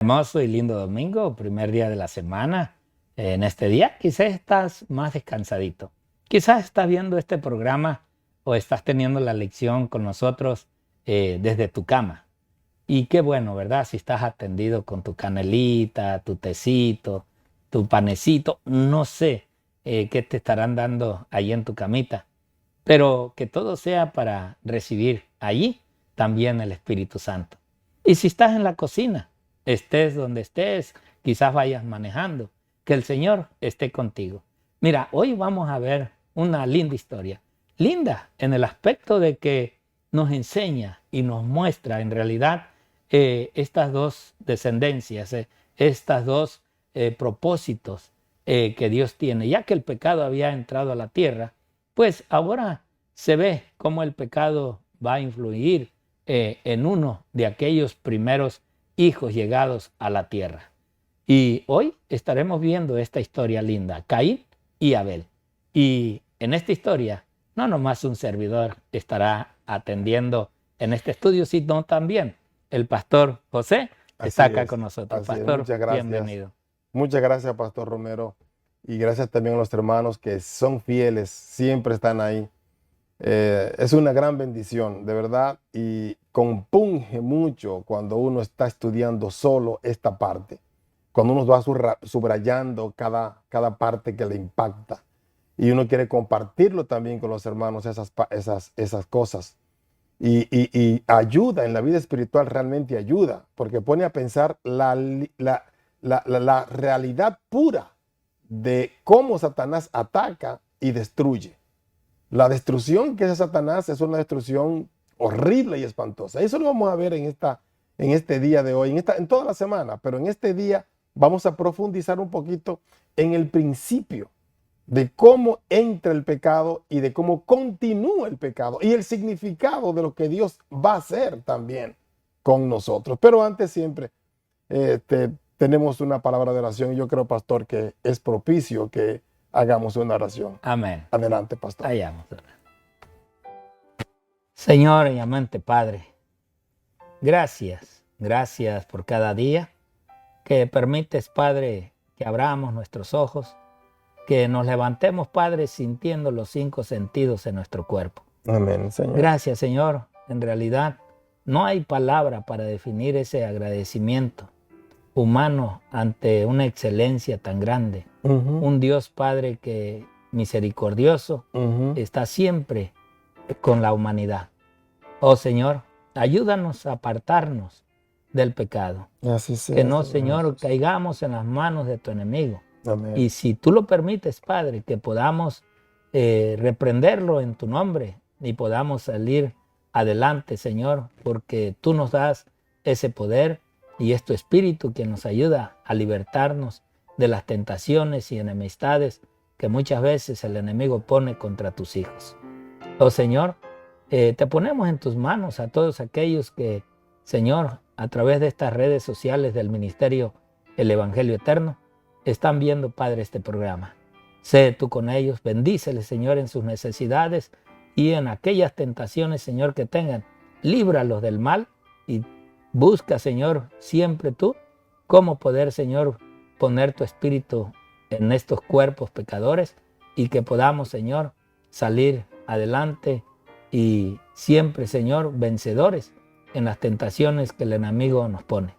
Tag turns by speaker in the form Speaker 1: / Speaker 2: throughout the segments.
Speaker 1: Hermoso y lindo domingo, primer día de la semana. En este día quizás estás más descansadito. Quizás estás viendo este programa o estás teniendo la lección con nosotros desde tu cama. Y qué bueno, ¿verdad? Si estás atendido con tu canelita, tu tecito, tu panecito, no sé qué te estarán dando ahí en tu camita, pero que todo sea para recibir allí también el Espíritu Santo. Y si estás en la cocina, estés donde estés, quizás vayas manejando, que el Señor esté contigo. Mira, hoy vamos a ver una linda historia. Linda en el aspecto de que nos enseña y nos muestra en realidad estas dos descendencias, estas dos propósitos que Dios tiene. Ya que el pecado había entrado a la tierra, pues ahora se ve cómo el pecado va a influir en uno de aquellos primeros hijos llegados a la tierra. Y hoy estaremos viendo esta historia linda, Caín y Abel. Y en esta historia, no nomás un servidor estará atendiendo en este estudio, sino también el pastor José está acá con nosotros.
Speaker 2: Así es.
Speaker 1: Pastor,
Speaker 2: Muchas gracias.
Speaker 1: bienvenido.
Speaker 2: Muchas gracias, Pastor Romero. Y gracias también a los hermanos que son fieles, siempre están ahí. Es una gran bendición, de verdad, y compunge mucho cuando uno está estudiando solo esta parte, cuando uno va subrayando cada parte que le impacta y uno quiere compartirlo también con los hermanos, esas cosas. Y ayuda en la vida espiritual, realmente ayuda, porque pone a pensar la realidad pura de cómo Satanás ataca y destruye. La destrucción que es Satanás es una destrucción horrible y espantosa. Eso lo vamos a ver en este día de hoy, en toda la semana, pero en este día vamos a profundizar un poquito en el principio de cómo entra el pecado y de cómo continúa el pecado y el significado de lo que Dios va a hacer también con nosotros. Pero antes siempre tenemos una palabra de oración y yo creo, pastor, que es propicio que hagamos una oración.
Speaker 1: Amén.
Speaker 2: Adelante, pastor.
Speaker 1: Allá vamos. Señor y amante Padre, gracias por cada día que permites, Padre, que abramos nuestros ojos, que nos levantemos, Padre, sintiendo los 5 sentidos en nuestro cuerpo.
Speaker 2: Amén, Señor.
Speaker 1: Gracias, Señor. En realidad, no hay palabra para definir ese agradecimiento humano ante una excelencia tan grande. Un Dios, Padre, que misericordioso está siempre con la humanidad. Oh, Señor, ayúdanos a apartarnos del pecado.
Speaker 2: Así sea,
Speaker 1: que no, Señor, caigamos en las manos de tu enemigo.
Speaker 2: Amén.
Speaker 1: Y si tú lo permites, Padre, que podamos reprenderlo en tu nombre y podamos salir adelante, Señor, porque tú nos das ese poder y es tu espíritu quien nos ayuda a libertarnos de las tentaciones y enemistades que muchas veces el enemigo pone contra tus hijos. Oh, Señor, te ponemos en tus manos a todos aquellos que, Señor, a través de estas redes sociales del Ministerio El Evangelio Eterno, están viendo, Padre, este programa. Sé tú con ellos, bendíceles, Señor, en sus necesidades y en aquellas tentaciones, Señor, que tengan. Líbralos del mal y busca, Señor, siempre tú cómo poder, Señor, poner tu espíritu en estos cuerpos pecadores y que podamos, Señor, salir adelante y siempre, Señor, vencedores en las tentaciones que el enemigo nos pone.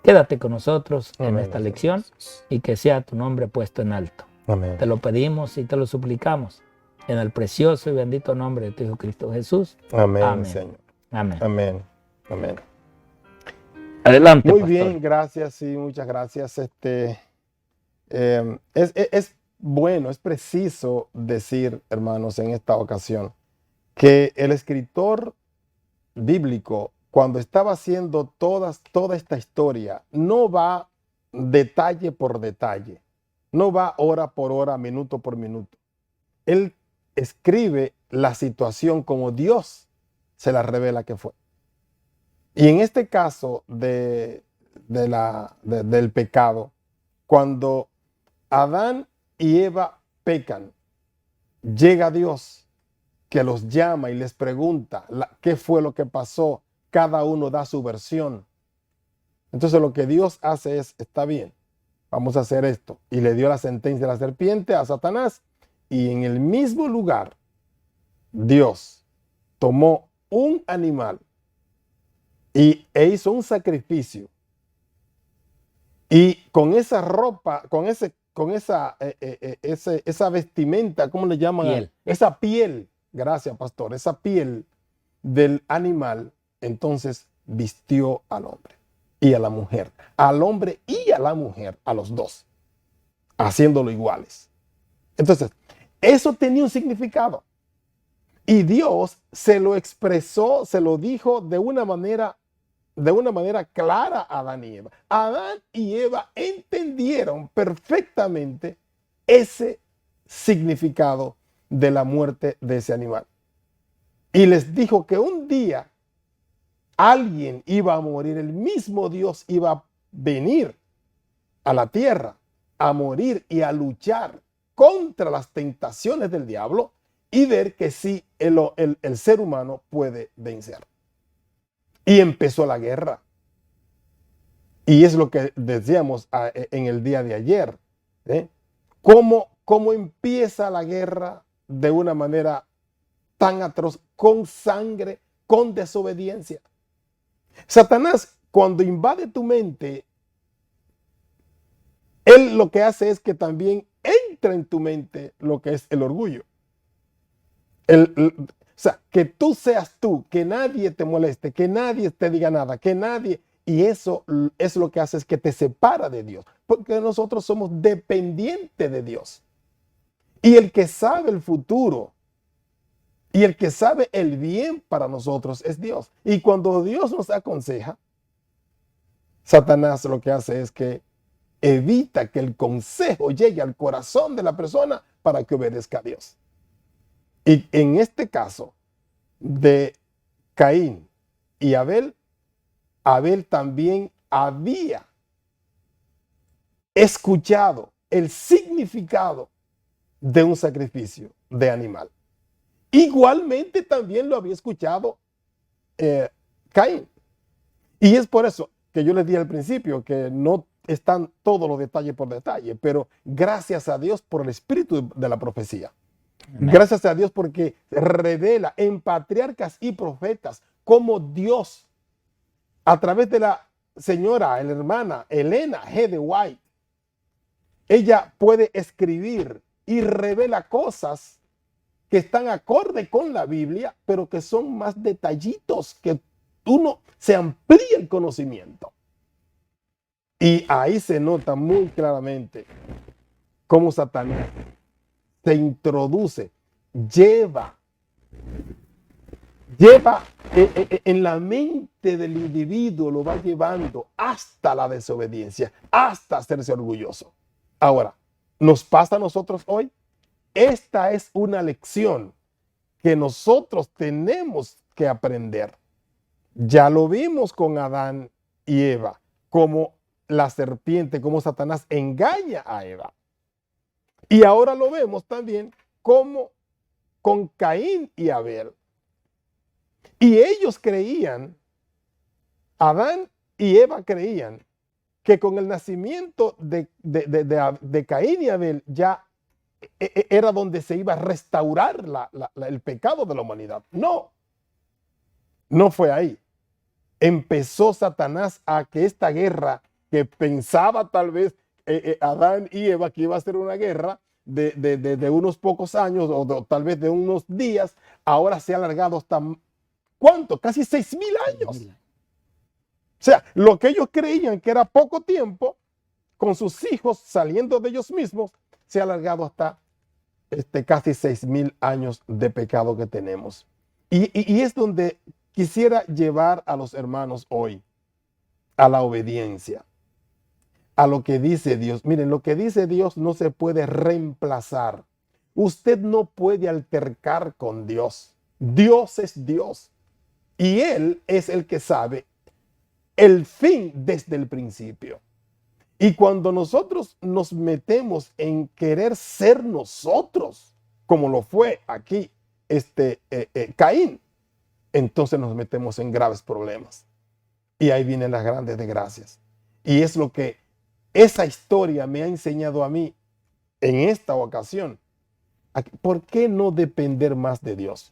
Speaker 1: Quédate con nosotros en esta lección y que sea tu nombre puesto en alto.
Speaker 2: Amén.
Speaker 1: Te lo pedimos y te lo suplicamos en el precioso y bendito nombre de tu Hijo Cristo Jesús.
Speaker 2: Amén,
Speaker 1: Amén.
Speaker 2: Señor.
Speaker 1: Amén.
Speaker 2: Amén. Amén.
Speaker 1: Adelante,
Speaker 2: Muy
Speaker 1: pastor.
Speaker 2: bien, gracias, sí, muchas gracias. Es bueno, es preciso decir, hermanos, en esta ocasión, que el escritor bíblico, cuando estaba haciendo toda esta historia, no va detalle por detalle, no va hora por hora, minuto por minuto. Él escribe la situación como Dios se la revela que fue. Y en este caso del pecado, cuando Adán y Eva pecan, llega Dios que los llama y les pregunta qué fue lo que pasó. Cada uno da su versión. Entonces lo que Dios hace es, está bien, vamos a hacer esto. Y le dio la sentencia de la serpiente a Satanás. Y en el mismo lugar, Dios tomó un animal e hizo un sacrificio. Y con esa ropa, con esa vestimenta, ¿cómo le llaman?
Speaker 1: Piel.
Speaker 2: Esa piel, gracias, pastor, esa piel del animal, entonces vistió al hombre y a la mujer, al hombre y a la mujer, a los dos, haciéndolo iguales. Entonces, eso tenía un significado. Y Dios se lo expresó, se lo dijo de una manera clara a Adán y Eva. Adán y Eva entendieron perfectamente ese significado de la muerte de ese animal. Y les dijo que un día alguien iba a morir, el mismo Dios iba a venir a la tierra a morir y a luchar contra las tentaciones del diablo y ver que sí el ser humano puede vencer. Y empezó la guerra. Y es lo que decíamos en el día de ayer. ¿Cómo empieza la guerra de una manera tan atroz, con sangre, con desobediencia? Satanás, cuando invade tu mente, él lo que hace es que también entra en tu mente lo que es el orgullo. O sea, que tú seas tú, que nadie te moleste, que nadie te diga nada, que nadie... Y eso es lo que hace, es que te separa de Dios, porque nosotros somos dependientes de Dios. Y el que sabe el futuro y el que sabe el bien para nosotros es Dios. Y cuando Dios nos aconseja, Satanás lo que hace es que evita que el consejo llegue al corazón de la persona para que obedezca a Dios. Y en este caso de Caín y Abel, Abel también había escuchado el significado de un sacrificio de animal. Igualmente también lo había escuchado Caín. Y es por eso que yo les dije al principio que no están todos los detalles por detalle, pero gracias a Dios por el espíritu de la profecía. Amén. Gracias a Dios porque revela en patriarcas y profetas cómo Dios, a través de la señora, la hermana Elena G. de White, ella puede escribir y revela cosas que están acorde con la Biblia, pero que son más detallitos, que uno se amplía el conocimiento. Y ahí se nota muy claramente cómo Satanás se introduce, lleva en la mente del individuo, lo va llevando hasta la desobediencia, hasta hacerse orgulloso. Ahora, ¿nos pasa a nosotros hoy? Esta es una lección que nosotros tenemos que aprender. Ya lo vimos con Adán y Eva, como la serpiente, como Satanás engaña a Eva. Y ahora lo vemos también como con Caín y Abel. Y ellos creían, Adán y Eva creían, que con el nacimiento de Caín y Abel ya era donde se iba a restaurar el pecado de la humanidad. No, no fue ahí. Empezó Satanás a que esta guerra que pensaba tal vez Adán y Eva que iba a ser una guerra de unos pocos años o tal vez de unos días, ahora se ha alargado hasta, ¿cuánto? Casi 6,000 años. O sea, lo que ellos creían que era poco tiempo, con sus hijos saliendo de ellos mismos, se ha alargado hasta casi 6,000 años de pecado que tenemos. Y es donde quisiera llevar a los hermanos hoy, a la obediencia, a lo que dice Dios. Miren, lo que dice Dios no se puede reemplazar. Usted no puede altercar con Dios. Dios es Dios. Y Él es el que sabe el fin desde el principio. Y cuando nosotros nos metemos en querer ser nosotros, como lo fue aquí Caín, entonces nos metemos en graves problemas. Y ahí vienen las grandes desgracias. Y es lo que esa historia me ha enseñado a mí en esta ocasión. ¿Por qué no depender más de Dios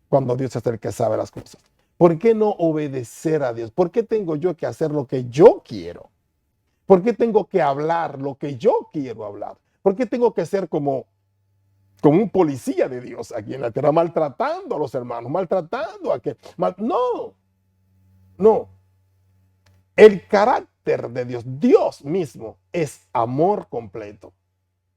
Speaker 2: cuando Dios es el que sabe las cosas? ¿Por qué no obedecer a Dios? ¿Por qué tengo yo que hacer lo que yo quiero? ¿Por qué tengo que hablar lo que yo quiero hablar? ¿Por qué tengo que ser como un policía de Dios aquí en la tierra, maltratando a los hermanos, maltratando a que... No, no. El carácter de Dios, Dios mismo, es amor completo,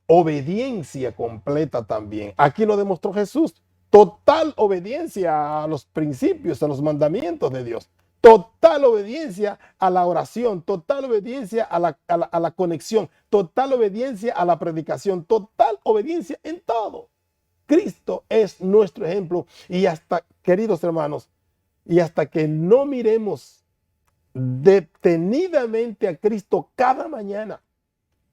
Speaker 2: obediencia completa también. Aquí lo demostró Jesús. Total obediencia a los principios, a los mandamientos de Dios. Total obediencia a la oración, total obediencia a la conexión, total obediencia a la predicación, total obediencia en todo. Cristo es nuestro ejemplo y hasta, queridos hermanos, y hasta que no miremos detenidamente a Cristo cada mañana,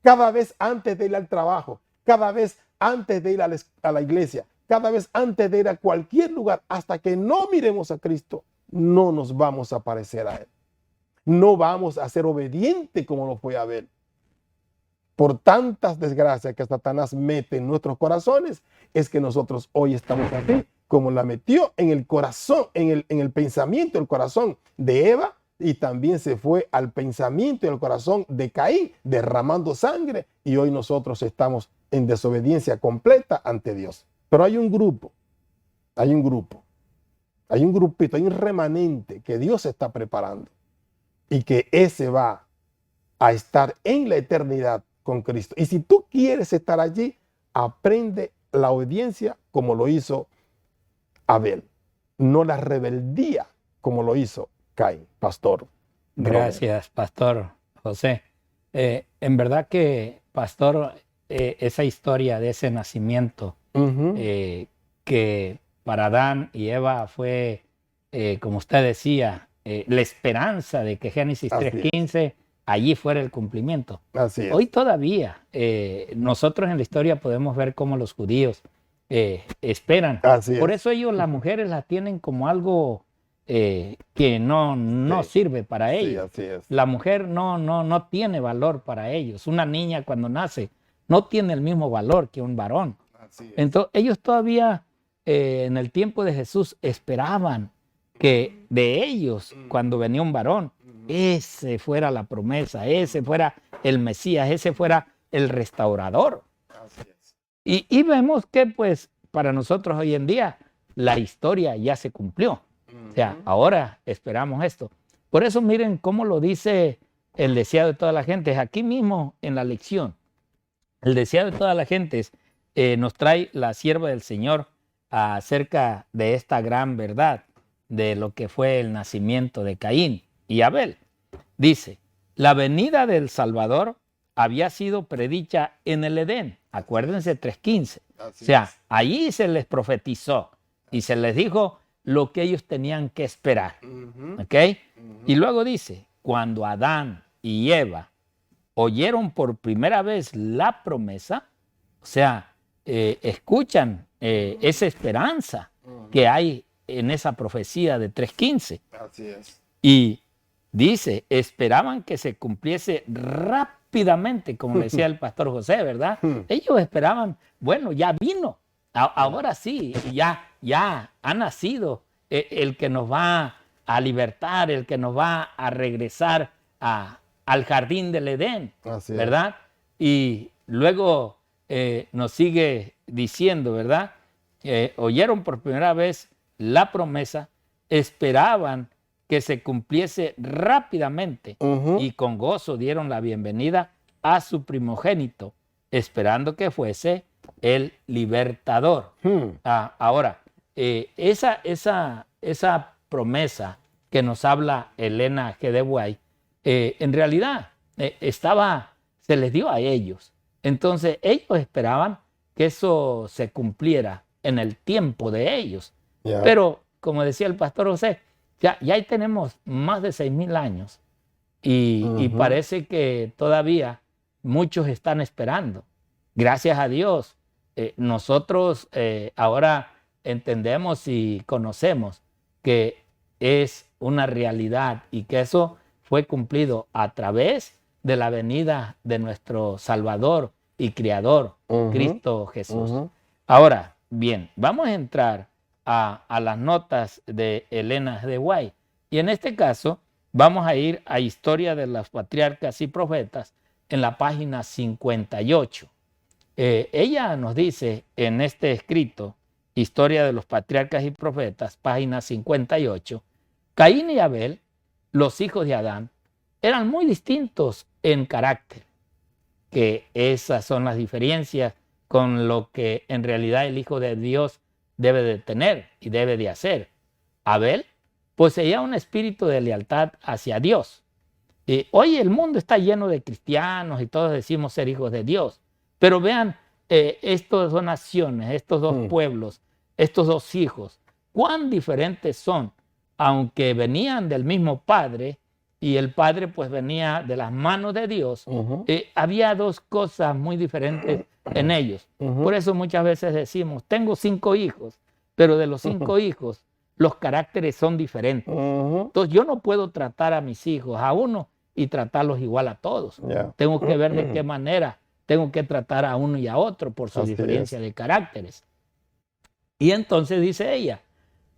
Speaker 2: cada vez antes de ir al trabajo, cada vez antes de ir a la iglesia, cada vez antes de ir a cualquier lugar, hasta que no miremos a Cristo, no nos vamos a parecer a Él. No vamos a ser obedientes como lo fue Abel. Por tantas desgracias que Satanás mete en nuestros corazones, es que nosotros hoy estamos así, como la metió en el corazón, en el pensamiento, el corazón de Eva, y también se fue al pensamiento y al corazón de Caín, derramando sangre, y hoy nosotros estamos en desobediencia completa ante Dios. Pero hay un grupito, hay un remanente que Dios está preparando, y que ese va a estar en la eternidad con Cristo. Y si tú quieres estar allí, aprende la obediencia como lo hizo Abel, no la rebeldía como lo hizo Caín, Pastor.
Speaker 1: Gracias, Pastor José. En verdad que, Pastor, esa historia de ese nacimiento, que para Adán y Eva fue, como usted decía, la esperanza de que Génesis 3:15 allí fuera el cumplimiento.
Speaker 2: Así es.
Speaker 1: Hoy todavía nosotros en la historia podemos ver cómo los judíos esperan. Por eso ellos, las mujeres, las tienen como algo que no sirve para ellos.
Speaker 2: Así es.
Speaker 1: La mujer no tiene valor para ellos. Una niña cuando nace no tiene el mismo valor que un varón. Entonces ellos todavía en el tiempo de Jesús esperaban que de ellos, cuando venía un varón, ese fuera la promesa, ese fuera el Mesías, ese fuera el restaurador.
Speaker 2: Así es.
Speaker 1: Y vemos que pues para nosotros hoy en día la historia ya se cumplió. O sea, ahora esperamos esto. Por eso miren cómo lo dice el deseado de toda la gente. Aquí mismo en la lección, el deseado de toda la gente nos trae la sierva del Señor acerca de esta gran verdad de lo que fue el nacimiento de Caín y Abel. Dice, la venida del Salvador había sido predicha en el Edén. Acuérdense 3:15. O sea, allí se les profetizó y se les dijo lo que ellos tenían que esperar. ¿Ok? Y luego dice, cuando Adán y Eva oyeron por primera vez la promesa, o sea, escuchan esa esperanza que hay en esa profecía de 3:15.
Speaker 2: Así es.
Speaker 1: Y dice, esperaban que se cumpliese rápidamente, como decía el pastor José, ¿verdad? Ellos esperaban, bueno, ya vino, ahora sí, ya ha nacido el que nos va a libertar, el que nos va a regresar al jardín del Edén, ¿verdad? Y luego nos sigue diciendo, ¿verdad? Oyeron por primera vez la promesa, esperaban que se cumpliese rápidamente y con gozo dieron la bienvenida a su primogénito, esperando que fuese el libertador. Ahora, esa promesa que nos habla Elena G. de White, en realidad se les dio a ellos. Entonces ellos esperaban que eso se cumpliera en el tiempo de ellos. Pero, como decía el pastor José, ya ahí tenemos más de 6,000 años y parece que todavía muchos están esperando. Gracias a Dios, nosotros ahora entendemos y conocemos que es una realidad y que eso fue cumplido a través de la venida de nuestro Salvador y Criador, Cristo Jesús. Ahora, bien, vamos a entrar a las notas de Elena G. White. Y en este caso, vamos a ir a Historia de los Patriarcas y Profetas en la página 58. Ella nos dice en este escrito, Historia de los Patriarcas y Profetas, página 58, Caín y Abel, los hijos de Adán, eran muy distintos en carácter, que esas son las diferencias con lo que en realidad el Hijo de Dios debe de tener y debe de hacer. Abel poseía un espíritu de lealtad hacia Dios. Hoy el mundo está lleno de cristianos y todos decimos ser hijos de Dios, pero vean estas dos naciones, estos dos pueblos, estos dos hijos, cuán diferentes son, aunque venían del mismo Padre y el Padre pues venía de las manos de Dios, había dos cosas muy diferentes en ellos. Por eso muchas veces decimos, tengo 5 hijos, pero de los 5 hijos los caracteres son diferentes. Entonces yo no puedo tratar a mis hijos, a uno, y tratarlos igual a todos. Tengo que ver de qué manera tengo que tratar a uno y a otro por su diferencia de caracteres. Y entonces dice ella,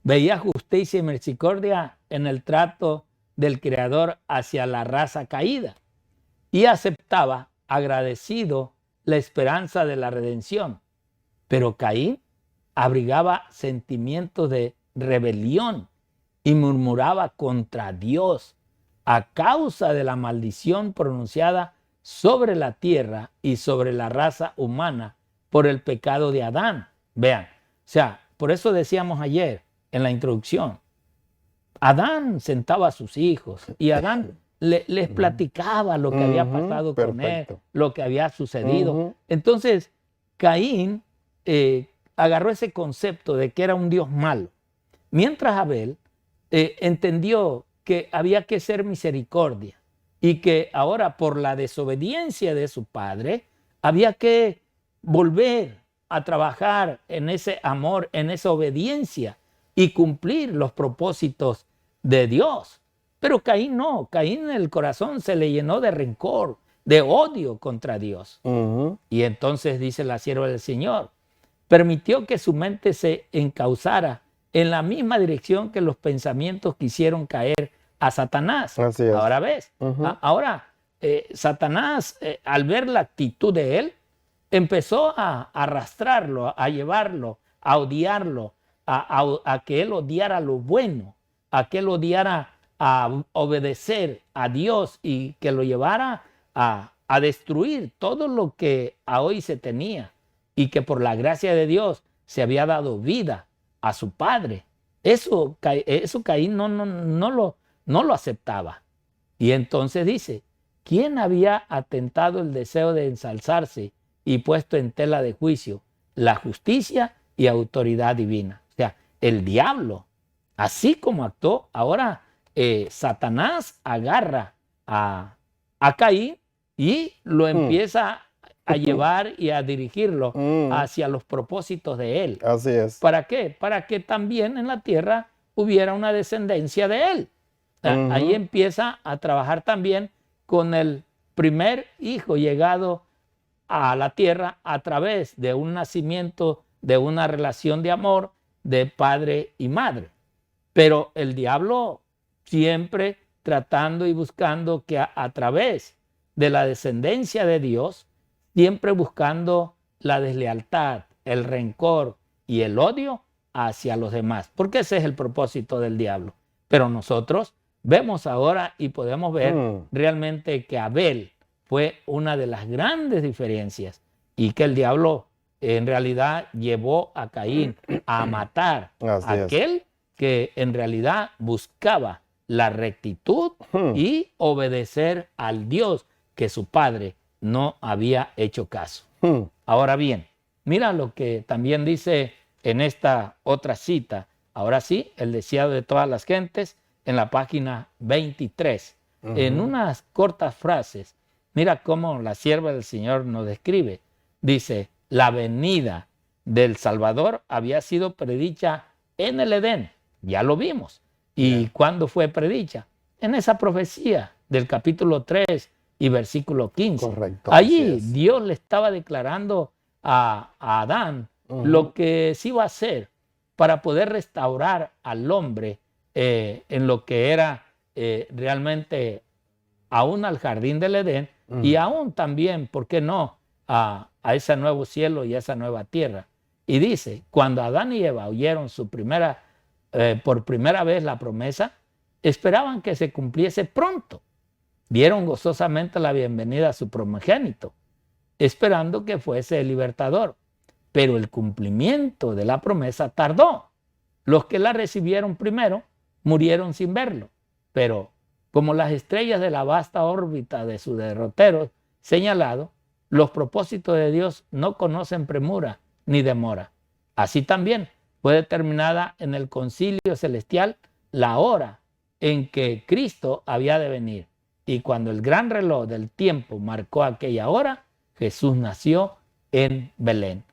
Speaker 1: veía justicia y misericordia en el trato del Creador hacia la raza caída y aceptaba agradecido la esperanza de la redención. Pero Caín abrigaba sentimientos de rebelión y murmuraba contra Dios a causa de la maldición pronunciada sobre la tierra y sobre la raza humana por el pecado de Adán. Vean, o sea, por eso decíamos ayer en la introducción, Adán sentaba a sus hijos y Adán les platicaba lo que había pasado con él, lo que había sucedido. Entonces, Caín agarró ese concepto de que era un Dios malo, mientras Abel entendió que había que ser misericordia y que ahora por la desobediencia de su padre había que volver a trabajar en ese amor, en esa obediencia y cumplir los propósitos de Dios. Pero Caín no, Caín en el corazón se le llenó de rencor, de odio contra Dios. Y entonces dice la sierva del Señor, permitió que su mente se encauzara en la misma dirección que los pensamientos quisieron caer a Satanás. Ahora ves, ahora Satanás al ver la actitud de él, empezó a arrastrarlo, a llevarlo, a odiarlo, a que él odiara lo bueno, a que él odiara a obedecer a Dios y que lo llevara a destruir todo lo que a hoy se tenía y que por la gracia de Dios se había dado vida a su padre. Eso Caín no lo aceptaba. Y entonces dice, ¿quién había atentado el deseo de ensalzarse y puesto en tela de juicio la justicia y autoridad divina? O sea, el diablo, así como actuó, ahora Satanás agarra a Caín y lo empieza a llevar y a dirigirlo hacia los propósitos de él.
Speaker 2: Así es.
Speaker 1: ¿Para qué? Para que también en la tierra hubiera una descendencia de él. Ahí empieza a trabajar también con el primer hijo llegado a la tierra a través de un nacimiento, de una relación de amor de padre y madre. Pero el diablo siempre tratando y buscando que a través de la descendencia de Dios, siempre buscando la deslealtad, el rencor y el odio hacia los demás, porque ese es el propósito del diablo. Pero nosotros vemos ahora y podemos ver realmente que Abel fue una de las grandes diferencias y que el diablo en realidad llevó a Caín a matar a aquel que en realidad buscaba la rectitud y obedecer al Dios que su padre no había hecho caso. Ahora bien, mira lo que también dice en esta otra cita, ahora sí, el deseado de todas las gentes, en la página 23. En unas cortas frases, mira cómo la sierva del Señor nos describe. Dice, la venida del Salvador había sido predicha en el Edén, ya lo vimos, ¿Y cuándo fue predicha? En esa profecía del capítulo 3 y versículo 15.
Speaker 2: Correcto.
Speaker 1: Allí Dios le estaba declarando a Adán lo que se iba a hacer para poder restaurar al hombre en lo que era realmente aún al jardín del Edén y aún también, ¿por qué no?, a ese nuevo cielo y a esa nueva tierra. Y dice, cuando Adán y Eva oyeron por primera vez la promesa, esperaban que se cumpliese pronto. Dieron gozosamente la bienvenida a su primogénito, esperando que fuese el libertador. Pero el cumplimiento de la promesa tardó. Los que la recibieron primero murieron sin verlo. Pero como las estrellas de la vasta órbita de su derrotero señalado, los propósitos de Dios no conocen premura ni demora. Así también fue determinada en el concilio celestial la hora en que Cristo había de venir. Y cuando el gran reloj del tiempo marcó aquella hora, Jesús nació en Belén.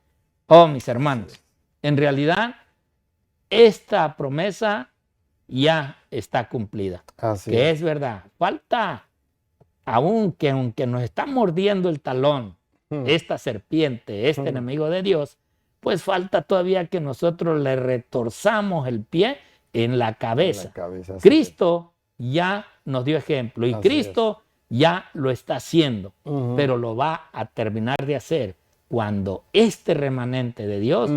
Speaker 1: Oh, mis hermanos, en realidad esta promesa ya está cumplida.
Speaker 2: Así
Speaker 1: que es verdad. Falta, aunque nos está mordiendo el talón esta serpiente, este enemigo de Dios, pues falta todavía que nosotros le retorzamos el pie en la cabeza. Cristo ya nos dio ejemplo y Cristo ya lo está haciendo, pero lo va a terminar de hacer cuando este remanente de Dios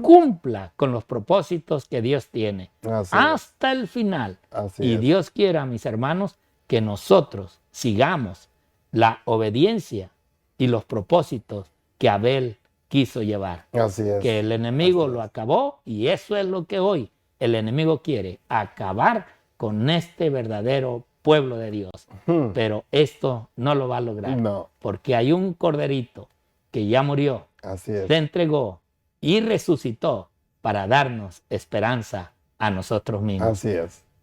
Speaker 1: cumpla con los propósitos que Dios tiene hasta el final. Y Dios quiera, mis hermanos, que nosotros sigamos la obediencia y los propósitos que Abel quiso llevar. Que el enemigo lo acabó y eso es lo que hoy el enemigo quiere, acabar con este verdadero pueblo de Dios. Pero esto no lo va a lograr porque hay un corderito que ya murió, se entregó y resucitó para darnos esperanza a nosotros mismos.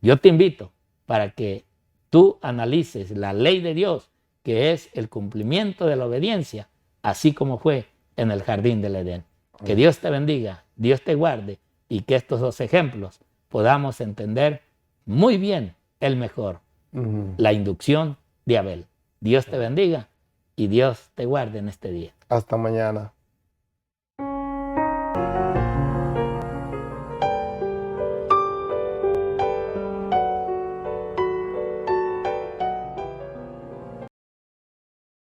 Speaker 1: Yo te invito para que tú analices la ley de Dios, que es el cumplimiento de la obediencia, así como fue en el jardín del Edén. Que Dios te bendiga, Dios te guarde y que estos dos ejemplos podamos entender muy bien el mejor, la inducción de Abel. Dios te bendiga y Dios te guarde en este día.
Speaker 2: Hasta mañana.